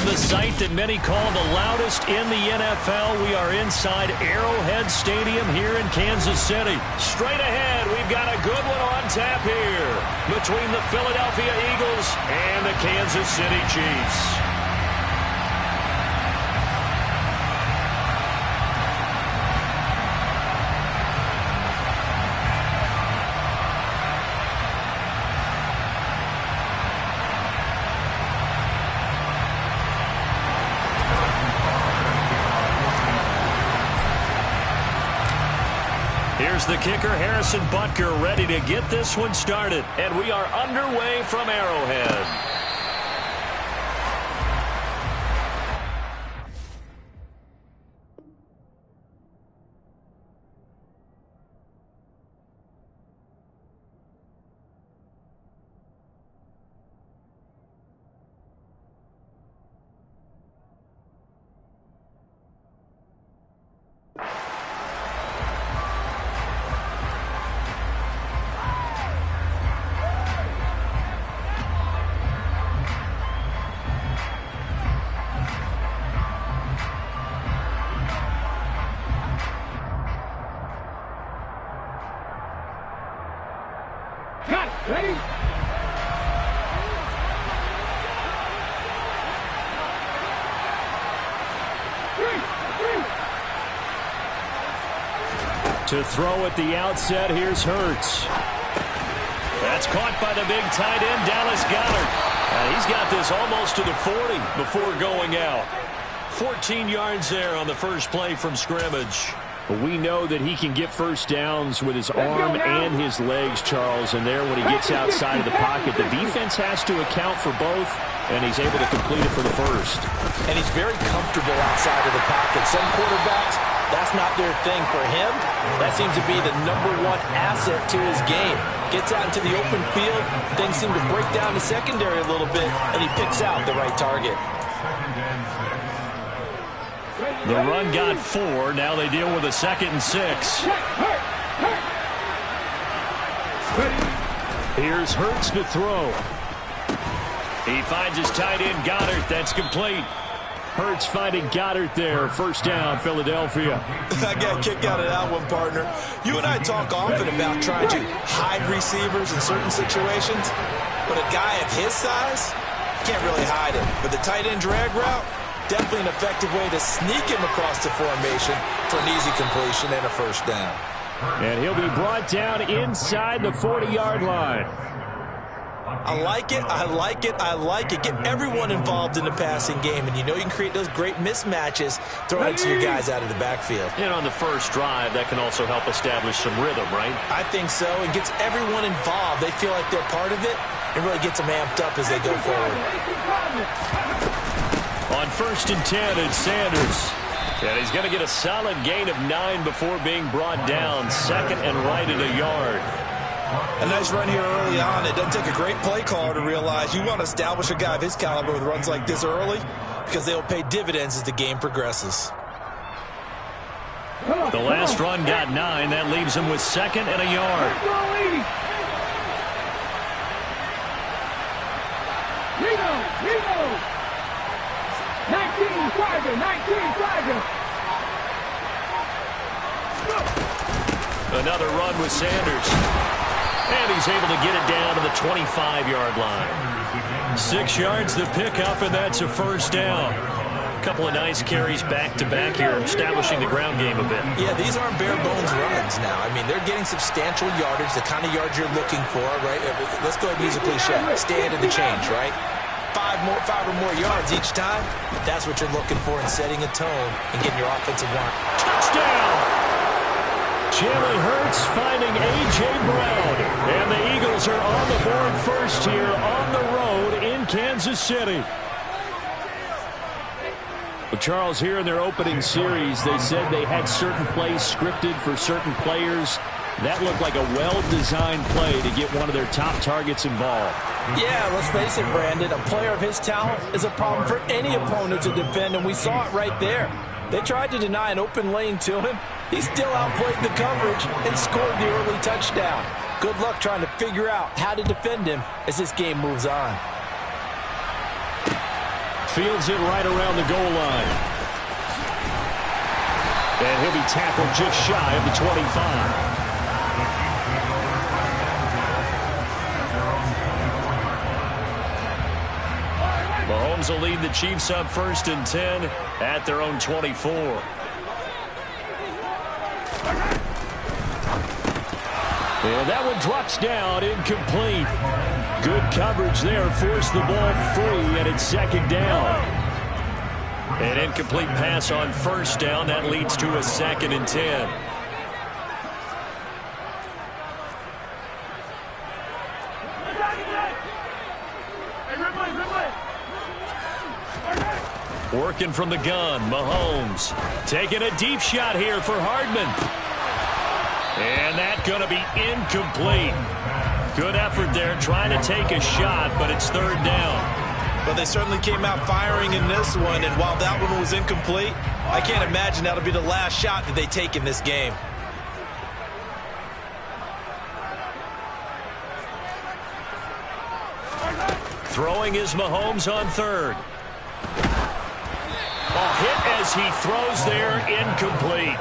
From the site that many call the loudest in the NFL, we are inside Arrowhead Stadium here in Kansas City. Straight ahead, we've got a good one on tap here between the Philadelphia Eagles and the Kansas City Chiefs. Here's the kicker, Harrison Butker, ready to get this one started. And we are underway from Arrowhead. Ready? To throw at the outset, here's Hurts. That's caught by the big tight end, Dallas Goedert. He's got this almost to the 40 before going out. 14 yards there on the first play from scrimmage. But we know that he can get first downs with his arm and his legs, Charles. And there, when he gets outside of the pocket, the defense has to account for both, and he's able to complete it for the first. And he's very comfortable outside of the pocket. Some quarterbacks, that's not their thing. For him, that seems to be the #1 asset to his game. Gets out into the open field, things seem to break down the secondary a little bit, and he picks out the right target. The run got 4. Now they deal with a 2nd and 6. Here's Hurts to throw. He finds his tight end, Goddard. That's complete. Hurts finding Goddard there. First down, Philadelphia. I got a kick out of that one, partner. You and I talk often about trying to hide receivers in certain situations, but a guy of his size can't really hide him. But the tight end drag route, definitely an effective way to sneak him across the formation for an easy completion and a first down. And he'll be brought down inside the 40-yard line. I like it, I like it, I like it. Get everyone involved in the passing game, and you know you can create those great mismatches throwing it to your guys out of the backfield. And on the first drive, that can also help establish some rhythm, right? I think so. It gets everyone involved. They feel like they're part of it, and really gets them amped up as they go forward. On 1st and 10, it's Sanders. And he's going to get a solid gain of 9 before being brought down. 2nd and right at a yard. A nice run here early on. It doesn't take a great play caller to realize you want to establish a guy of his caliber with runs like this early, because they'll pay dividends as the game progresses. The last run got 9. That leaves him with 2nd and a yard. Reno. 19 Tiger. Another run with Sanders. And he's able to get it down to the 25-yard line. 6 yards the pickup, and that's a first down. A couple of nice carries back-to-back here, establishing the ground game a bit. Yeah, these aren't bare-bones runs now. I mean, they're getting substantial yardage, the kind of yards you're looking for, right? Let's go ahead and use a cliche. Stand in the change, right? 5 or more yards each time. That's what you're looking for in setting a tone and getting your offensive line. Touchdown! Jalen Hurts finding A.J. Brown. And the Eagles are on the board first here on the road in Kansas City. Well, Charles, here in their opening series, they said they had certain plays scripted for certain players. That looked like a well-designed play to get one of their top targets involved. Yeah, let's face it, Brandon. A player of his talent is a problem for any opponent to defend, and we saw it right there. They tried to deny an open lane to him. He still outplayed the coverage and scored the early touchdown. Good luck trying to figure out how to defend him as this game moves on. Fields it right around the goal line. And he'll be tackled just shy of the 25. Mahomes will lead the Chiefs up 1st and 10 at their own 24. And that one drops down, incomplete. Good coverage there, forced the ball free, and it's 2nd down. An incomplete pass on 1st down. That leads to a 2nd and 10. Working from the gun, Mahomes taking a deep shot here for Hardman. And that's going to be incomplete. Good effort there trying to take a shot, but it's 3rd down. But they certainly came out firing in this one, and while that one was incomplete, I can't imagine that'll be the last shot that they take in this game. Throwing is Mahomes on 3rd. A hit as he throws there, incomplete.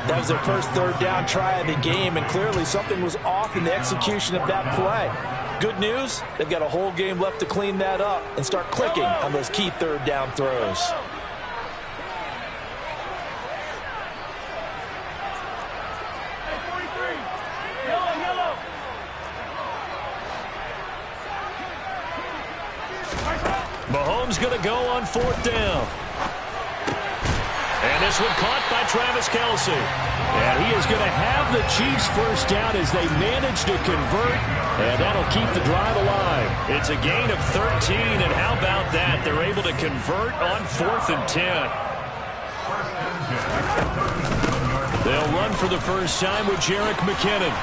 That was their first 3rd down try of the game, and clearly something was off in the execution of that play. Good news, they've got a whole game left to clean that up and start clicking on those key 3rd down throws. Mahomes going to go on 4th down. And this one caught by Travis Kelce. And he is going to have the Chiefs 1st down as they manage to convert. And that'll keep the drive alive. It's a gain of 13. And how about that? They're able to convert on 4th and 10. They'll run for the first time with Jerick McKinnon.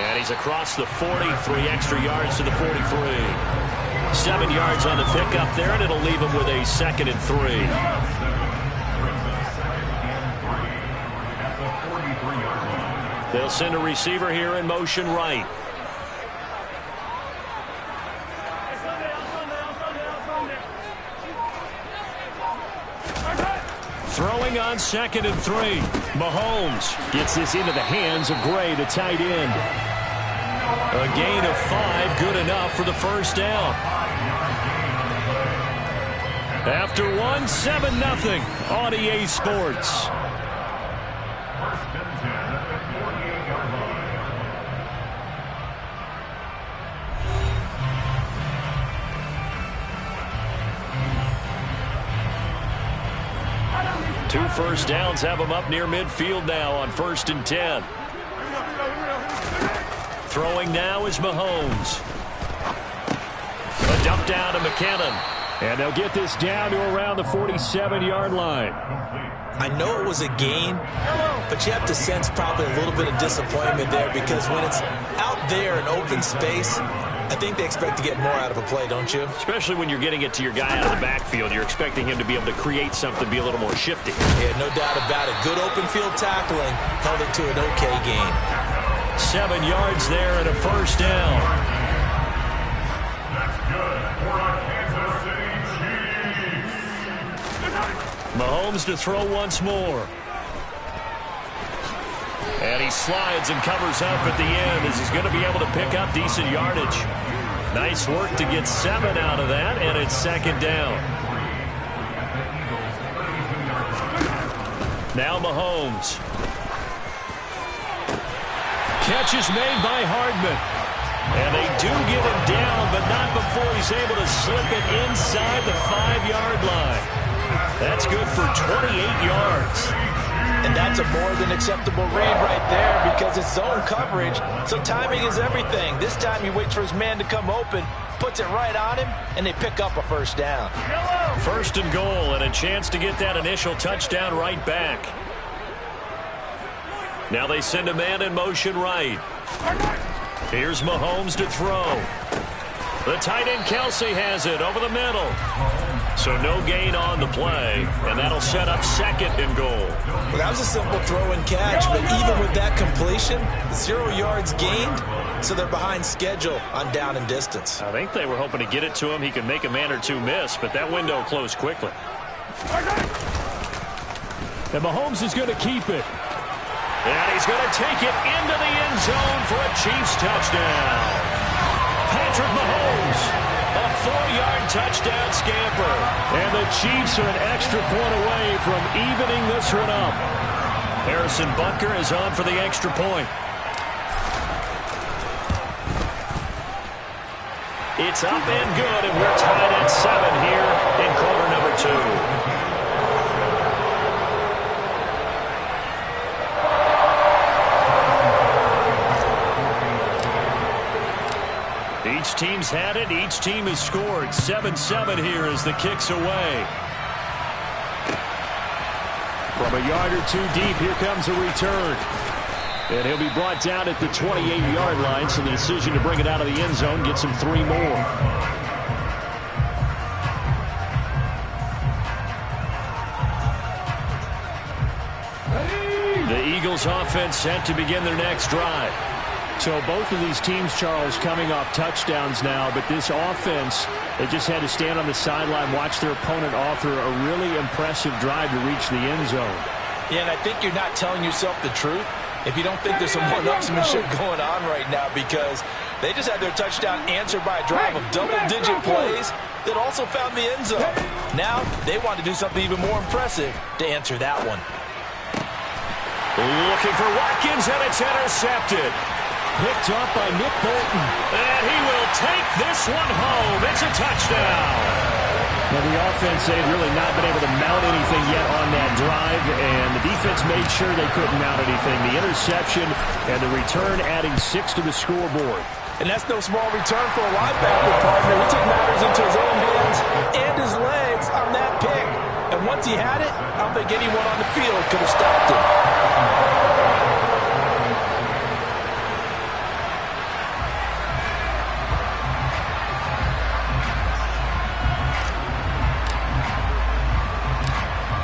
And he's across the 40, 3 extra yards to the 43. 7 yards on the pickup there, and it'll leave him with a 2nd and 3. They'll send a receiver here in motion right. Throwing on 2nd and 3. Mahomes gets this into the hands of Gray, the tight end. A gain of 5, good enough for the 1st down. After 1, 7-0 on EA Sports. Two 1st downs have them up near midfield now on 1st and 10. Throwing now is Mahomes. A dump down to McKinnon. And they'll get this down to around the 47-yard line. I know it was a gain, but you have to sense probably a little bit of disappointment there because when it's out there in open space, I think they expect to get more out of a play, don't you? Especially when you're getting it to your guy out of the backfield. You're expecting him to be able to create something, be a little more shifty. Yeah, no doubt about it. Good open field tackling held it to an okay gain. 7 yards there and a 1st down. That's good for our Kansas City Chiefs. Mahomes to throw once more. And he slides and covers up at the end as he's going to be able to pick up decent yardage. Nice work to get 7 out of that, and it's 2nd down. Now Mahomes. Catch is made by Hardman. And they do get him down, but not before he's able to slip it inside the 5-yard line. That's good for 28 yards. And that's a more than acceptable read right there because it's zone coverage, so timing is everything. This time he waits for his man to come open, puts it right on him, and they pick up a 1st down. 1st and goal and a chance to get that initial touchdown right back. Now they send a man in motion right. Here's Mahomes to throw. The tight end Kelce has it over the middle. So no gain on the play, and that'll set up second and goal. Well, that was a simple throw and catch, but even with that completion, 0 yards gained, so they're behind schedule on down and distance. I think they were hoping to get it to him. He could make a man or two miss, but that window closed quickly. And Mahomes is going to keep it. And he's going to take it into the end zone for a Chiefs touchdown. Patrick Mahomes, a 4-yard touchdown scamper. And the Chiefs are an extra point away from evening this one up. Harrison Butker is on for the extra point. It's up and good, and we're tied at 7 here in quarter number 2. Each team's had it. Each team has scored. 7-7 here as the kick's away. From a yard or two deep, here comes a return. And he'll be brought down at the 28-yard line, so the decision to bring it out of the end zone gets him 3 more. The Eagles offense set to begin their next drive. So both of these teams, Charles, coming off touchdowns now, but this offense, they just had to stand on the sideline, watch their opponent offer a really impressive drive to reach the end zone. Yeah, and I think you're not telling yourself the truth if you don't think there's some one-upsmanship going on right now, because they just had their touchdown answered by a drive of double-digit plays that also found the end zone. Now they want to do something even more impressive to answer that one. Looking for Watkins, and it's intercepted. Picked up by Nick Bolton. And he will take this one home. It's a touchdown. Now the offense, they've really not been able to mount anything yet on that drive, and the defense made sure they couldn't mount anything. The interception and the return adding 6 to the scoreboard. And that's no small return for a linebacker, partner. He took matters into his own hands and his legs on that pick. And once he had it, I don't think anyone on the field could have stopped him.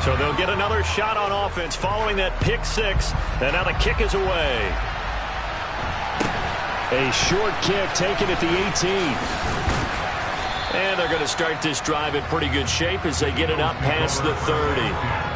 So they'll get another shot on offense following that pick 6. And now the kick is away. A short kick taken at the 18. And they're going to start this drive in pretty good shape as they get it up past the 30.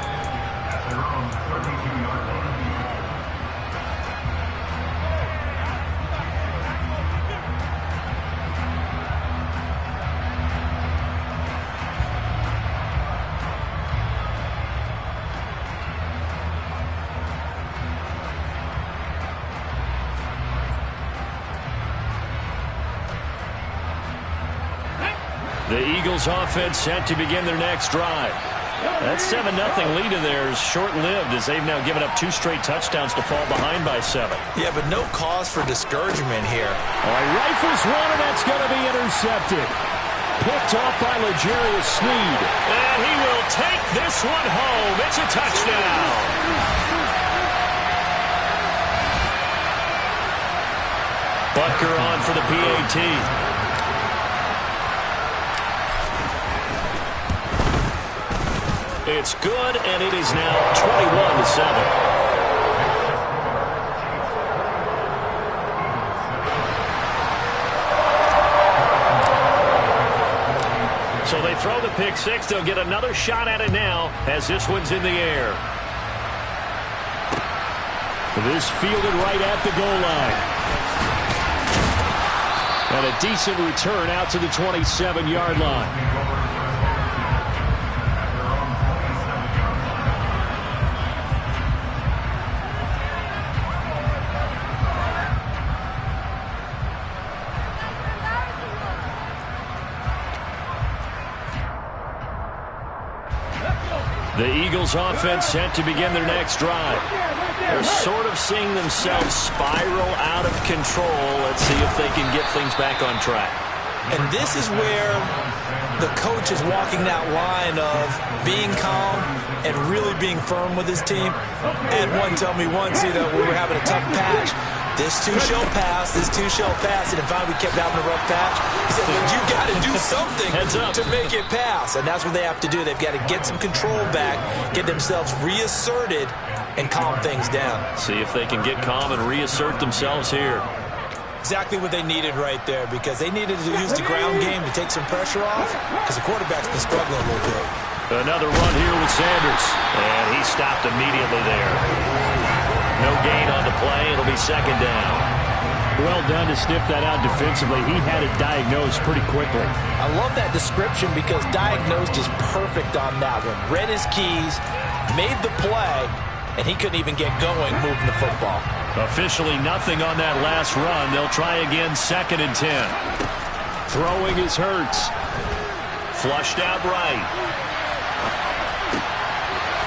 The Eagles offense set to begin their next drive. That 7-0 lead of theirs short-lived as they've now given up 2 straight touchdowns to fall behind by 7. Yeah, but no cause for discouragement here. All right, rifles one, and that's going to be intercepted. Picked off by L'Jarius Sneed. And he will take this one home. It's a touchdown. Butker on for the PAT. It's good, and it is now 21-7. So they throw the pick 6. They'll get another shot at it now as this one's in the air. This fielded right at the goal line. And a decent return out to the 27-yard line. The Eagles offense set to begin their next drive. They're sort of seeing themselves spiral out of control. Let's see if they can get things back on track. And this is where the coach is walking that line of being calm and really being firm with his team. And one told me once, we were having a tough patch. This too shall pass. This too shall pass. And finally, we kept having a rough patch. He said, but you got to do something to make it pass. And that's what they have to do. They've got to get some control back, get themselves reasserted, and calm things down. See if they can get calm and reassert themselves here. Exactly what they needed right there, because they needed to use the ground game to take some pressure off, because the quarterback's been struggling a little bit. Another run here with Sanders, and he stopped immediately there. No gain on the play. It'll be second down. Well done to sniff that out defensively. He had it diagnosed pretty quickly. I love that description because diagnosed is perfect on that one. Read his keys, made the play, and he couldn't even get going moving the football. Officially nothing on that last run. They'll try again, 2nd and 10. Throwing is Hurts. Flushed out right.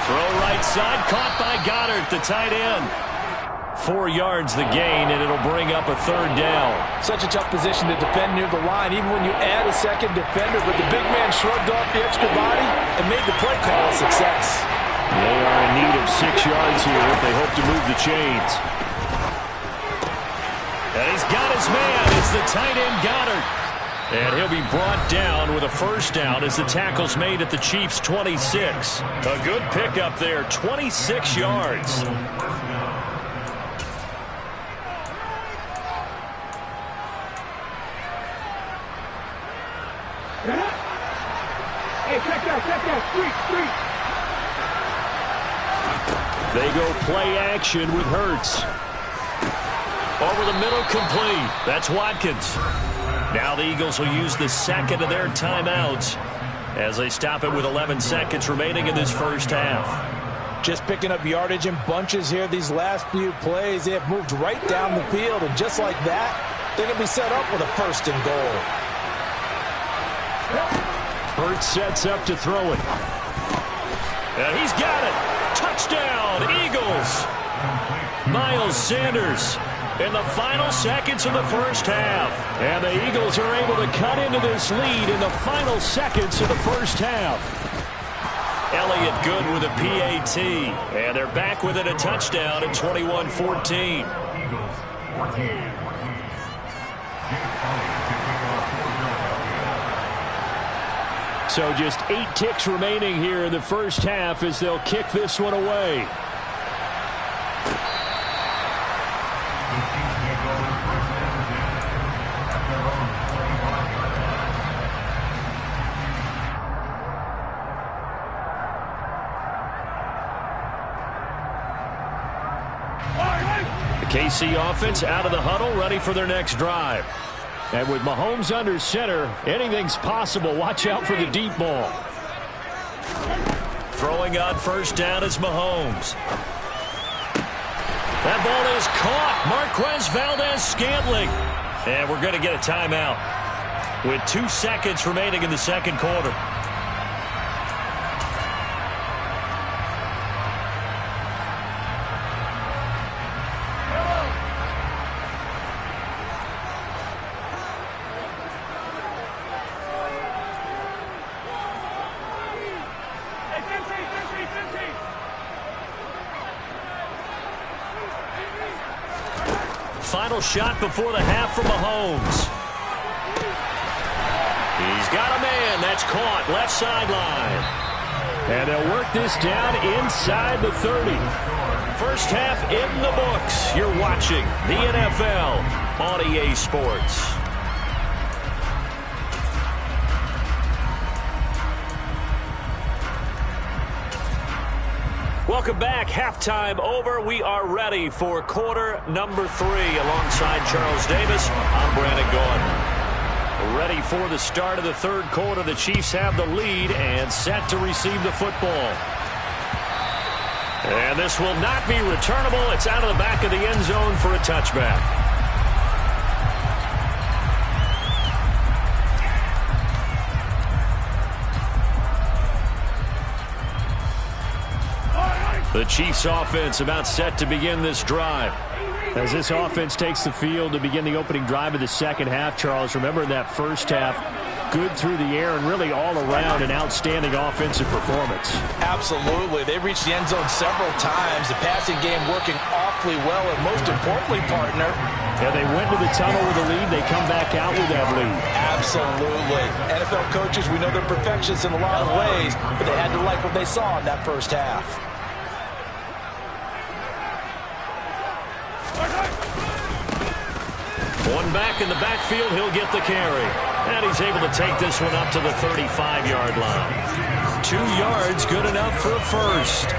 Throw right side, caught by Goddard, the tight end. 4 yards the gain, and it'll bring up a 3rd down. Such a tough position to defend near the line, even when you add a second defender, but the big man shrugged off the extra body and made the play call a success. They are in need of 6 yards here if they hope to move the chains. And he's got his man. It's the tight end, Goddard. And he'll be brought down with a 1st down as the tackle's made at the Chiefs' 26. A good pickup there, 26 yards. Hey, check that, street. They go play action with Hurts. Over the middle, complete. That's Watkins. Now the Eagles will use the 2nd of their timeouts as they stop it with 11 seconds remaining in this first half. Just picking up yardage in bunches here these last few plays. They have moved right down the field, and just like that, they're going to be set up with a 1st and goal. Hurts sets up to throw it. And he's got it. Touchdown, Eagles. Miles Sanders in the final seconds of the first half. And the Eagles are able to cut into this lead in the final seconds of the first half. Elliott good with a PAT. And they're back within a touchdown at 21-14. So just 8 ticks remaining here in the first half as they'll kick this one away. The KC offense out of the huddle, ready for their next drive. And with Mahomes under center, anything's possible. Watch out for the deep ball. Throwing on 1st down is Mahomes. That ball is caught. Marquez Valdes-Scantling. And we're going to get a timeout with 2 seconds remaining in the 2nd quarter. Final shot before the half from Mahomes. He's got a man. That's caught. Left sideline. And they'll work this down inside the 30. First half in the books. You're watching the NFL on EA Sports. Welcome back. Halftime over. We are ready for quarter number 3. Alongside Charles Davis, I'm Brandon Gaudin. Ready for the start of the 3rd quarter. The Chiefs have the lead and set to receive the football. And this will not be returnable. It's out of the back of the end zone for a touchback. The Chiefs offense about set to begin this drive. As this offense takes the field to begin the opening drive of the 2nd half, Charles, remember in that first half, good through the air and really all around an outstanding offensive performance. Absolutely. They reached the end zone several times. The passing game working off awfully well, and most importantly, partner, yeah, they went to the tunnel with a lead. They come back out with that lead. Absolutely. NFL coaches, we know they're perfectionists in a lot of ways, but they had to like what they saw in that first half. One back in the backfield, he'll get the carry. And he's able to take this one up to the 35-yard line. 2 yards, good enough for a first.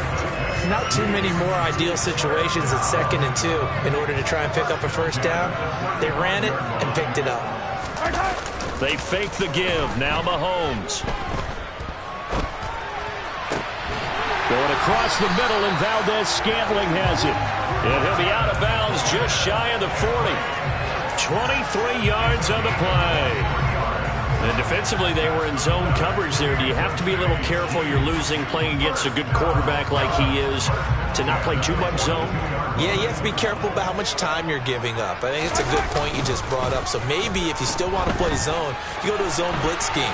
Not too many more ideal situations at 2nd and 2 in order to try and pick up a first down. They ran it and picked it up. They fake the give. Now Mahomes. Going across the middle, and Valdez-Scantling has it. And he'll be out of bounds just shy of the 40. 23 yards on the play. And defensively, they were in zone coverage there. Do you have to be a little careful? You're losing playing against a good quarterback like he is to not play too much zone? Yeah, you have to be careful about how much time you're giving up. I think it's a good point you just brought up. So maybe if you still want to play zone, you go to a zone blitz scheme.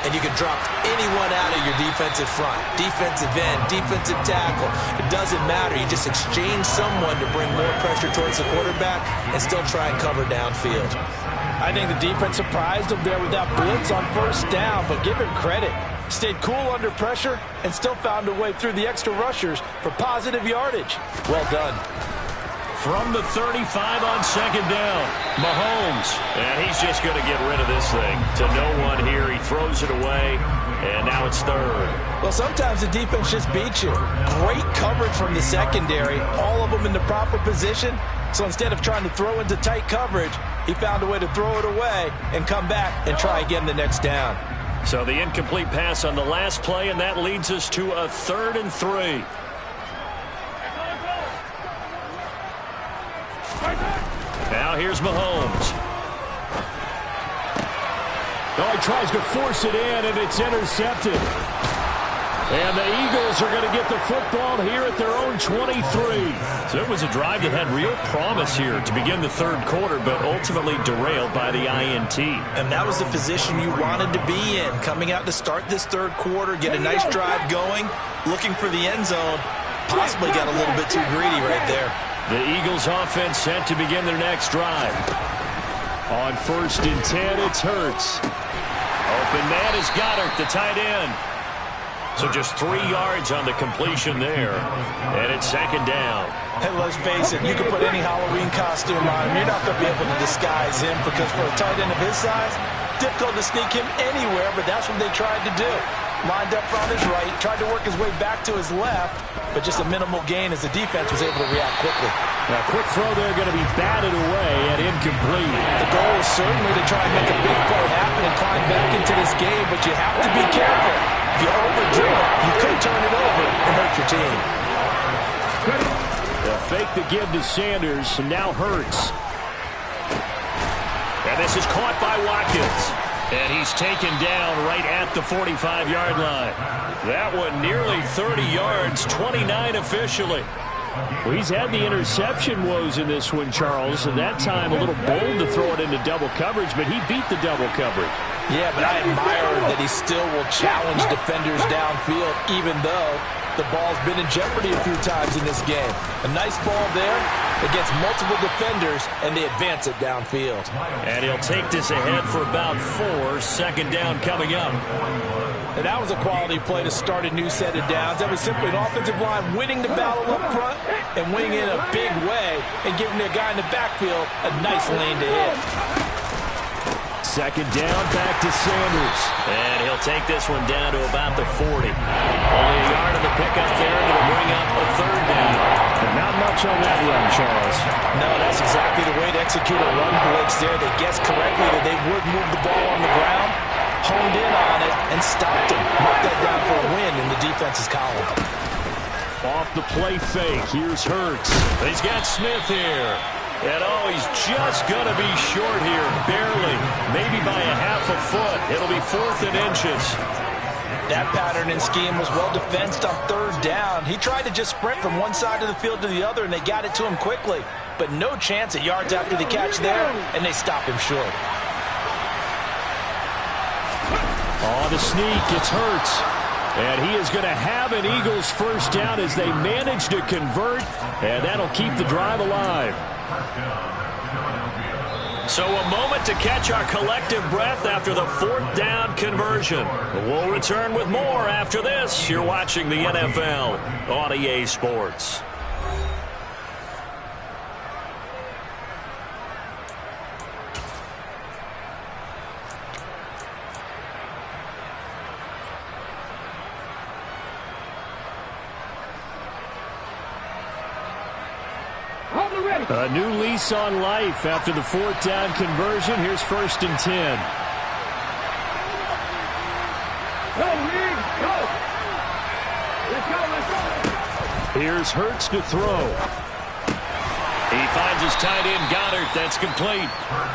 And you can drop anyone out of your defensive front. Defensive end, defensive tackle. It doesn't matter. You just exchange someone to bring more pressure towards the quarterback and still try and cover downfield. I think the defense surprised him there with that blitz on first down, but give him credit. Stayed cool under pressure and still found a way through the extra rushers for positive yardage. Well done. From the 35 on 2nd down, Mahomes. And he's just going to get rid of this thing. To no one here. He throws it away, and now it's 3rd. Well, sometimes the defense just beats you. Great coverage from the secondary. All of them in the proper position. So instead of trying to throw into tight coverage, he found a way to throw it away and come back and try again the next down. So the incomplete pass on the last play, and that leads us to a 3rd and 3. Now here's Mahomes. Oh, he tries to force it in, and it's intercepted. And the Eagles are going to get the football here at their own 23. So it was a drive that had real promise here to begin the 3rd quarter, but ultimately derailed by the INT. And that was the position you wanted to be in. Coming out to start this 3rd quarter, get a nice drive going, looking for the end zone. Possibly got a little bit too greedy right there. The Eagles offense set to begin their next drive. On 1st and 10, it's Hurts. Open man is Goddard, the tight end. So just 3 yards on the completion there. And it's 2nd down. And let's face it, you can put any Halloween costume on him. You're not going to be able to disguise him because for a tight end of his size, difficult to sneak him anywhere, but that's what they tried to do. Lined up on his right, tried to work his way back to his left, but just a minimal gain as the defense was able to react quickly. Now, quick throw there going to be batted away and incomplete. The goal is certainly to try and make a big play happen and climb back into this game, but you have to be careful. If you overdo it, you could turn it over and hurt your team. They'll fake the give to Sanders, and now Hurts. And this is caught by Watkins. And he's taken down right at the 45-yard line. That one nearly 30 yards, 29 officially. Well, he's had the interception woes in this one, Charles, and that time a little bold to throw it into double coverage, but he beat the double coverage. Yeah, but I admire that he still will challenge defenders downfield, even though the ball's been in jeopardy a few times in this game. A nice ball there against multiple defenders, and they advance it downfield. And he'll take this ahead for about 4. 2nd down coming up. And that was a quality play to start a new set of downs. That was simply an offensive line winning the battle up front and winning in a big way and giving their guy in the backfield a nice lane to hit. 2nd down, back to Sanders. And he'll take this one down to about the 40. Only a yard on the pickup there, and it'll bring up a 3rd down. But not much on that run, Charles. No, that's exactly the way to execute a run blitz there. They guessed correctly that they would move the ball on the ground, honed in on it, and stopped him. Marked that down for a win in the defense's column. Off the play fake, here's Hurts. He's got Smith here. And oh, he's just going to be short here, barely, maybe by a half a foot. It'll be 4th and inches. That pattern and scheme was well defensed on 3rd down. He tried to just sprint from one side of the field to the other, and they got it to him quickly. But no chance at yards after the catch there, and they stop him short. Oh, the sneak, it's Hurts. And he is going to have an Eagles first down as they manage to convert, and that'll keep the drive alive. So a moment to catch our collective breath after the 4th down conversion. We'll return with more after this. You're watching the NFL on EA Sports. A new lease on life after the 4th down conversion. Here's 1st and 10. Here's Hurts to throw. He finds his tight end, Goddard. That's complete.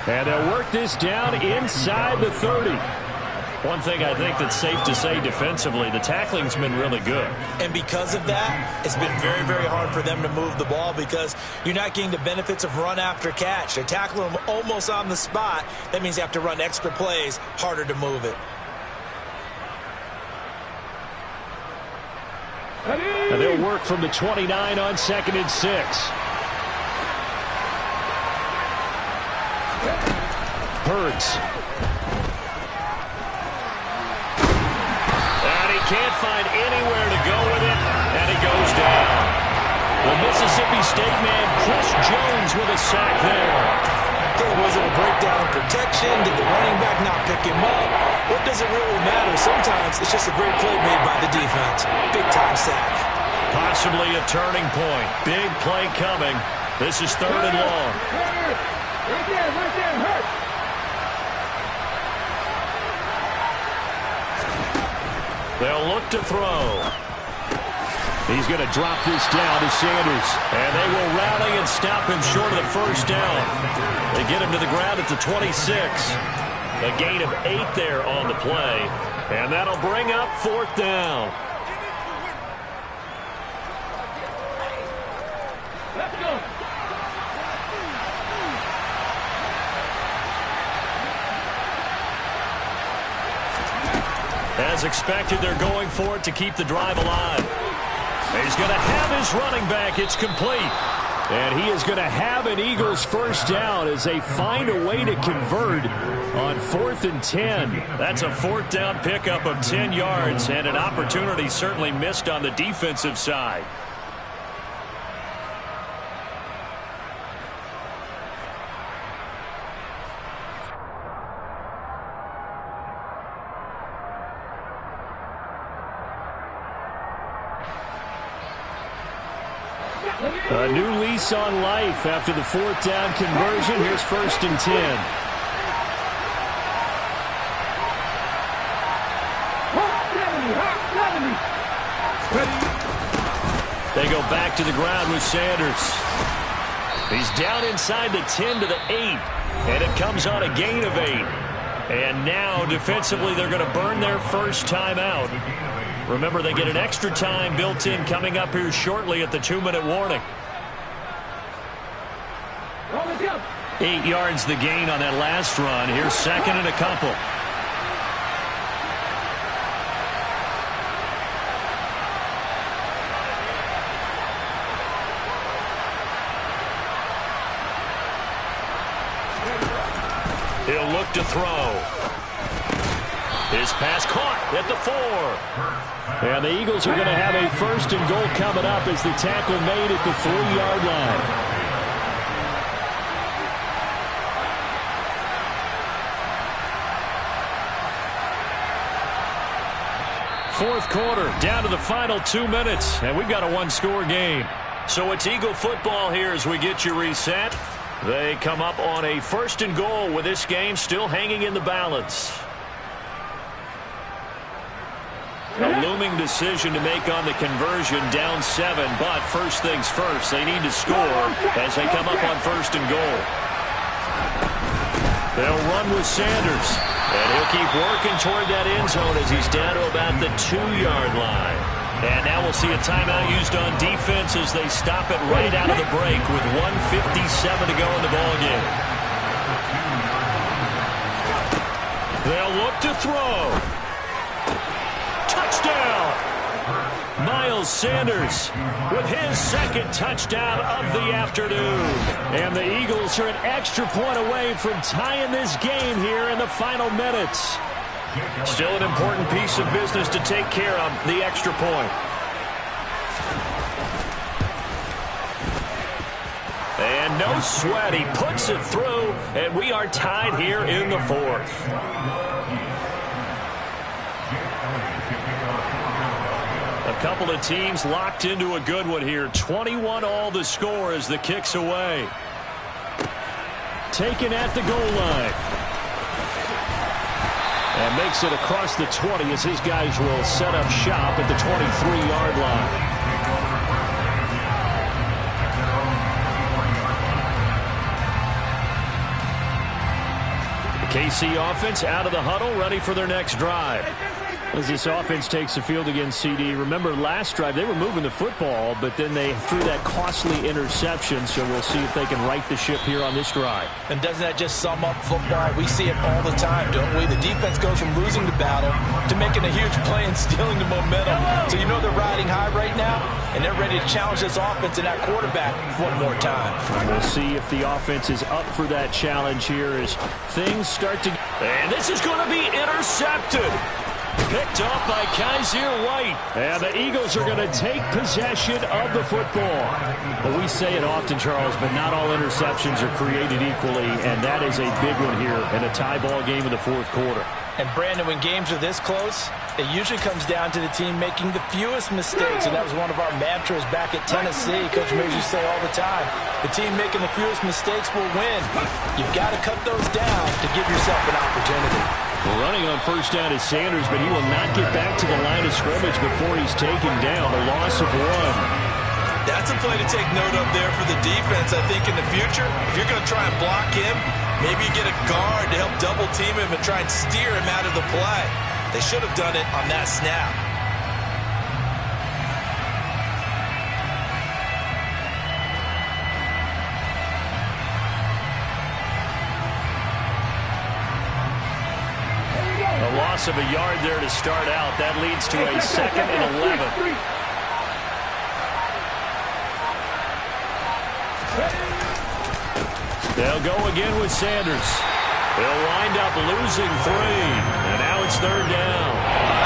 And they'll work this down inside the 30. One thing I think that's safe to say defensively, the tackling's been really good. And because of that, it's been very, very hard for them to move the ball because you're not getting the benefits of run after catch. They tackle them almost on the spot. That means you have to run extra plays, harder to move it. And they'll work from the 29 on 2nd and 6. Hurts. Can't find anywhere to go with it, and he goes down. The Mississippi State man, Chris Jones, with a sack there. Was it a breakdown in protection? Did the running back not pick him up? What does it really matter? Sometimes it's just a great play made by the defense. Big-time sack. Possibly a turning point. Big play coming. This is 3rd and long. Right there, Hurts. They'll look to throw. He's going to drop this down to Sanders. And they will rally and stop him short of the 1st down. They get him to the ground at the 26. A gain of 8 there on the play. And that'll bring up 4th down. Let's go. As expected, they're going for it to keep the drive alive. He's going to have his running back. It's complete. And he is going to have an Eagles first down as they find a way to convert on 4th and 10. That's a 4th down pickup of 10 yards and an opportunity certainly missed on the defensive side. A new lease on life after the 4th down conversion. Here's 1st and 10. They go back to the ground with Sanders. He's down inside the 10 to the 8. And it comes on a gain of 8. And now defensively they're going to burn their first timeout. Remember, they get an extra time built in coming up here shortly at the 2-minute warning. 8 yards the gain on that last run. Here's 2nd and a couple. He'll look to throw. His pass caught at the 4. And the Eagles are going to have a 1st and goal coming up as the tackle made at the 3-yard line. Fourth quarter, down to the final 2 minutes, and we've got a one-score game. So it's Eagle football here as we get you reset. They come up on a 1st and goal with this game still hanging in the balance. A looming decision to make on the conversion, down 7, but first things first, they need to score as they come up on 1st and goal. They'll run with Sanders, and he'll keep working toward that end zone as he's down to about the 2-yard line. And now we'll see a timeout used on defense as they stop it right out of the break with 1:57 to go in the ballgame. They'll look to throw. touchdown. Miles Sanders with his second touchdown of the afternoon. And the Eagles are an extra point away from tying this game here in the final minutes. Still an important piece of business to take care of, the extra point. And no sweat, he puts it through, and we are tied here in the fourth. A couple of teams locked into a good one here. 21-all the score as the kick's away. Taken at the goal line. And makes it across the 20 as his guys will set up shop at the 23-yard line. The KC offense out of the huddle, ready for their next drive. As this offense takes the field against CD, remember last drive they were moving the football, but then they threw that costly interception, so we'll see if they can right the ship here on this drive. And doesn't that just sum up football? We see it all the time, don't we? The defense goes from losing the battle to making a huge play and stealing the momentum. So you know they're riding high right now, and they're ready to challenge this offense and that quarterback one more time. And we'll see if the offense is up for that challenge here as things start to... And this is going to be intercepted. Picked off by Kaiser White. And the Eagles are going to take possession of the football. Well, we say it often, Charles, but not all interceptions are created equally, and that is a big one here in a tie ball game in the fourth quarter. And, Brandon, when games are this close, it usually comes down to the team making the fewest mistakes, and that was one of our mantras back at Tennessee. Coach Mears used to say all the time, the team making the fewest mistakes will win. You've got to cut those down to give yourself an opportunity. Well, running on first down is Sanders, but he will not get back to the line of scrimmage before he's taken down. A loss of 1. That's a play to take note of there for the defense. I think in the future, if you're going to try and block him, maybe you get a guard to help double team him and try and steer him out of the play. They should have done it on that snap. A loss of a yard there to start out. That leads to a 2nd and 11. They'll go again with Sanders. They'll wind up losing 3. And now it's 3rd down.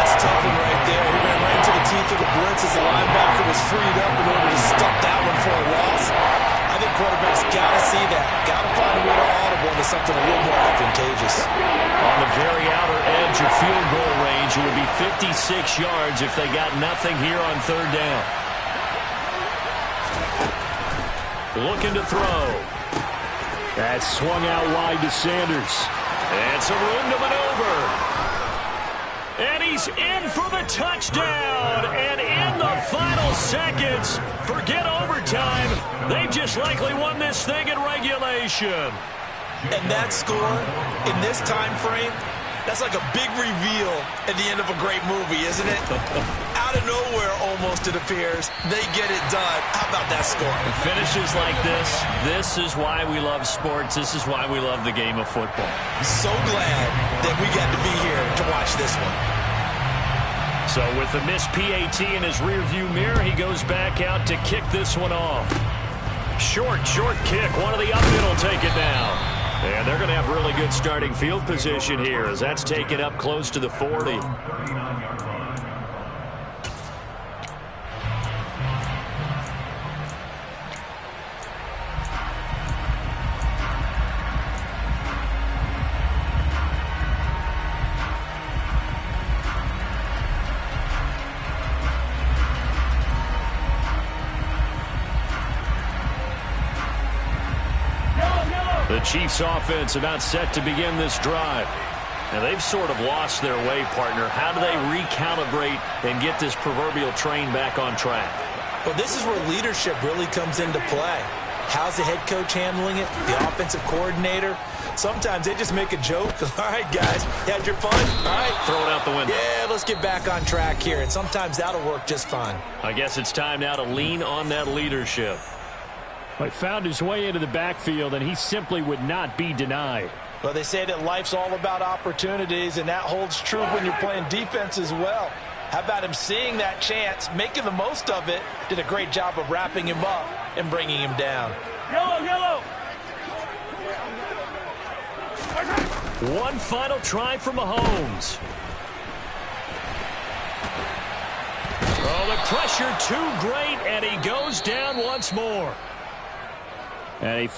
That's a tough one right there. He ran right into the teeth of the blitz as the linebacker was freed up in order to stop that one for a loss. I think quarterbacks got to see that. Got to find a way to audible into something a little more advantageous. On the very outer edge of field goal range, it would be 56 yards if they got nothing here on 3rd down. Looking to throw. That's swung out wide to Sanders. And some room to maneuver. And he's in for the touchdown. And in the final seconds, forget overtime. They've just likely won this thing in regulation. And that score, in this time frame, that's like a big reveal at the end of a great movie, isn't it? Out of nowhere, almost, it appears, they get it done. How about that score? Finishes like this is why we love sports. This is why we love the game of football. So glad that we got to be here to watch this one. So with the missed PAT in his rearview mirror, he goes back out to kick this one off. Short kick. One of the up middle take it down. And they're going to have really good starting field position here as that's taken up close to the 40. The Chiefs offense about set to begin this drive. And they've sort of lost their way, partner. How do they recalibrate and get this proverbial train back on track? Well, this is where leadership really comes into play. How's the head coach handling it? The offensive coordinator? Sometimes they just make a joke. All right, guys, you had your fun? All right. Throw it out the window. Yeah, let's get back on track here. And sometimes that'll work just fine. I guess it's time now to lean on that leadership. He found his way into the backfield, and he simply would not be denied. Well, they say that life's all about opportunities, and that holds true when you're playing defense as well. How about him seeing that chance, making the most of it, did a great job of wrapping him up and bringing him down. Yellow, yellow. One final try for Mahomes. Oh, the pressure too great, and he goes down once more. And he